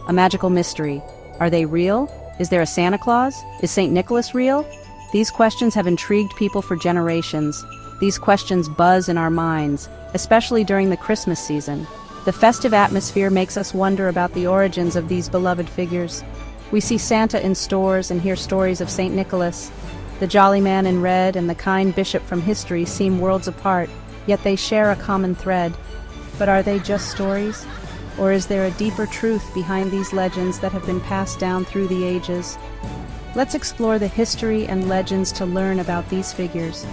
a magical mystery. Are they real? Is there a Santa Claus? Is St. Nicholas real? These questions have intrigued people for generations. These questions buzz in our minds, especially during the Christmas season. The festive atmosphere makes us wonder about the origins of these beloved figures. We see Santa in stores and hear stories of St. Nicholas. The jolly man in red and the kind bishop from history seem worlds apart, yet they share a common thread. But are they just stories? Or is there a deeper truth behind these legends that have been passed down through the ages? Let's explore the history and legends to learn about these figures.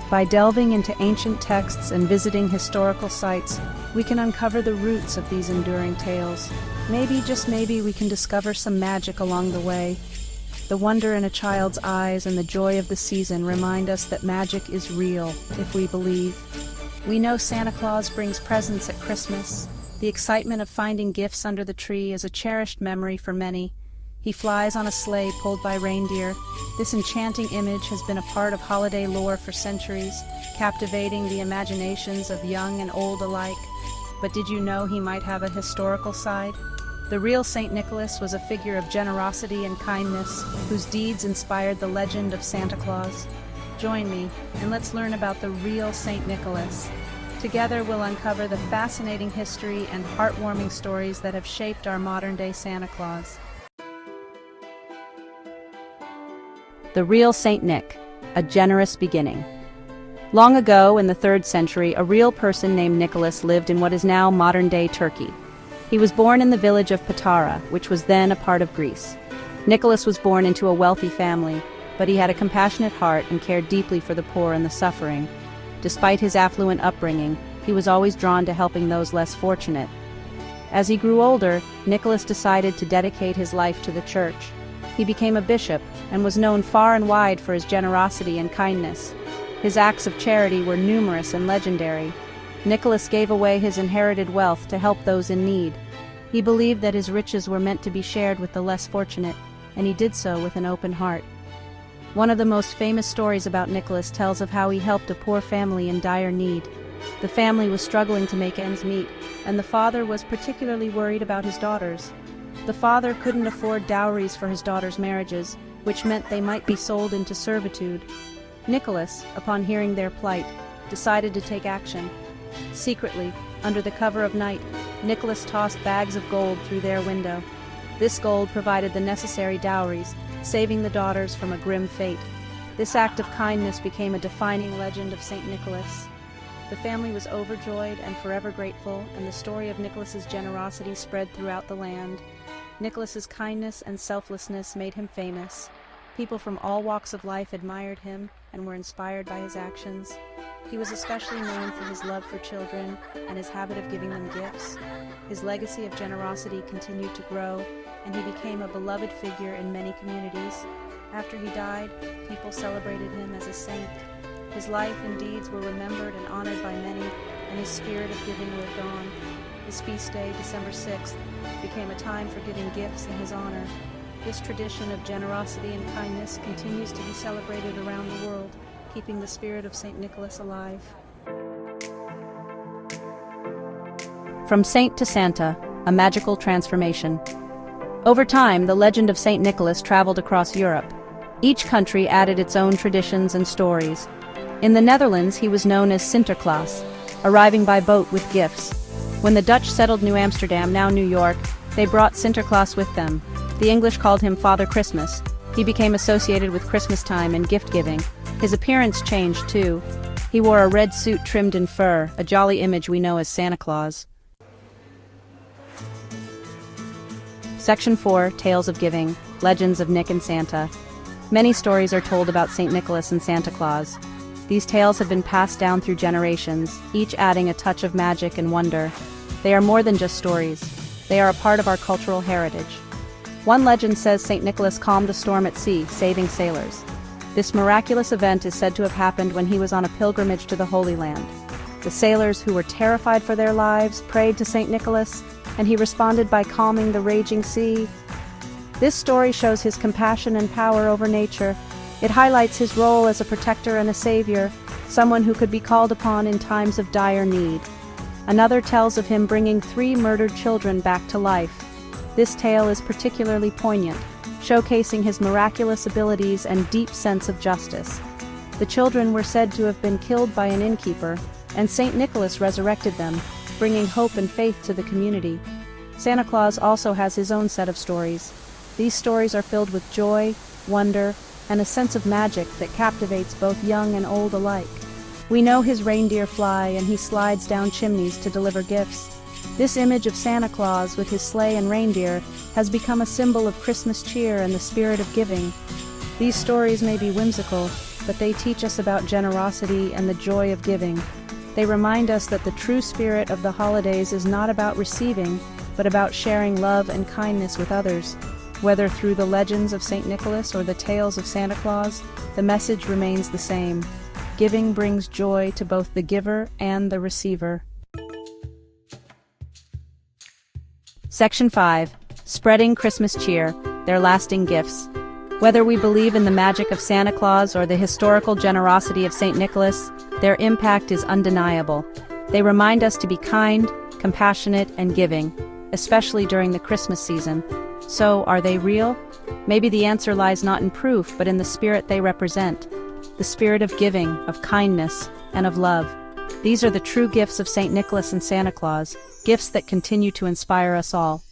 By delving into ancient texts and visiting historical sites, we can uncover the roots of these enduring tales. Maybe, just maybe, we can discover some magic along the way. The wonder in a child's eyes and the joy of the season remind us that magic is real if we believe. We know Santa Claus brings presents at Christmas. The excitement of finding gifts under the tree is a cherished memory for many. He flies on a sleigh pulled by reindeer. This enchanting image has been a part of holiday lore for centuries, captivating the imaginations of young and old alike. But did you know he might have a historical side? The real St. Nicholas was a figure of generosity and kindness, whose deeds inspired the legend of Santa Claus. Join me, and let's learn about the real St. Nicholas. Together we'll uncover the fascinating history and heartwarming stories that have shaped our modern-day Santa Claus. The real St. Nick, a generous beginning. Long ago, in the 3rd century, a real person named Nicholas lived in what is now modern-day Turkey. He was born in the village of Patara, which was then a part of Greece. Nicholas was born into a wealthy family, but he had a compassionate heart and cared deeply for the poor and the suffering. Despite his affluent upbringing, he was always drawn to helping those less fortunate. As he grew older, Nicholas decided to dedicate his life to the church. He became a bishop and was known far and wide for his generosity and kindness. His acts of charity were numerous and legendary. Nicholas gave away his inherited wealth to help those in need. He believed that his riches were meant to be shared with the less fortunate, and he did so with an open heart. One of the most famous stories about Nicholas tells of how he helped a poor family in dire need. The family was struggling to make ends meet, and the father was particularly worried about his daughters. The father couldn't afford dowries for his daughters' marriages, which meant they might be sold into servitude. Nicholas, upon hearing their plight, decided to take action. Secretly, under the cover of night, Nicholas tossed bags of gold through their window. This gold provided the necessary dowries, saving the daughters from a grim fate. This act of kindness became a defining legend of St. Nicholas. The family was overjoyed and forever grateful, and the story of Nicholas's generosity spread throughout the land. Nicholas's kindness and selflessness made him famous. People from all walks of life admired him and were inspired by his actions. He was especially known for his love for children and his habit of giving them gifts. His legacy of generosity continued to grow, and he became a beloved figure in many communities. After he died, people celebrated him as a saint. His life and deeds were remembered and honored by many, and his spirit of giving lived on. His feast day, December 6th, became a time for giving gifts in his honor. This tradition of generosity and kindness continues to be celebrated around the world, keeping the spirit of St. Nicholas alive. From Saint to Santa, a magical transformation. Over time, the legend of St. Nicholas traveled across Europe. Each country added its own traditions and stories. In the Netherlands, he was known as Sinterklaas, arriving by boat with gifts. When the Dutch settled New Amsterdam, now New York, they brought Sinterklaas with them. The English called him Father Christmas. He became associated with Christmas time and gift-giving. His appearance changed, too. He wore a red suit trimmed in fur, a jolly image we know as Santa Claus. Section 4, Tales of Giving, Legends of Nick and Santa. Many stories are told about St. Nicholas and Santa Claus. These tales have been passed down through generations, each adding a touch of magic and wonder. They are more than just stories. They are a part of our cultural heritage. One legend says St. Nicholas calmed a storm at sea, saving sailors. This miraculous event is said to have happened when he was on a pilgrimage to the Holy Land. The sailors, who were terrified for their lives, prayed to St. Nicholas, and he responded by calming the raging sea. This story shows his compassion and power over nature. It highlights his role as a protector and a savior, someone who could be called upon in times of dire need. Another tells of him bringing 3 murdered children back to life. This tale is particularly poignant, showcasing his miraculous abilities and deep sense of justice. The children were said to have been killed by an innkeeper, and Saint Nicholas resurrected them, bringing hope and faith to the community. Santa Claus also has his own set of stories. These stories are filled with joy, wonder, and a sense of magic that captivates both young and old alike. We know his reindeer fly and he slides down chimneys to deliver gifts. This image of Santa Claus with his sleigh and reindeer has become a symbol of Christmas cheer and the spirit of giving. These stories may be whimsical, but they teach us about generosity and the joy of giving. They remind us that the true spirit of the holidays is not about receiving, but about sharing love and kindness with others. Whether through the legends of St. Nicholas or the tales of Santa Claus, the message remains the same. Giving brings joy to both the giver and the receiver. Section 5. Spreading Christmas Cheer, Their Lasting Gifts. Whether we believe in the magic of Santa Claus or the historical generosity of St. Nicholas, their impact is undeniable. They remind us to be kind, compassionate, and giving, especially during the Christmas season. So, are they real? Maybe the answer lies not in proof, but in the spirit they represent. The spirit of giving, of kindness, and of love. These are the true gifts of St. Nicholas and Santa Claus, gifts that continue to inspire us all.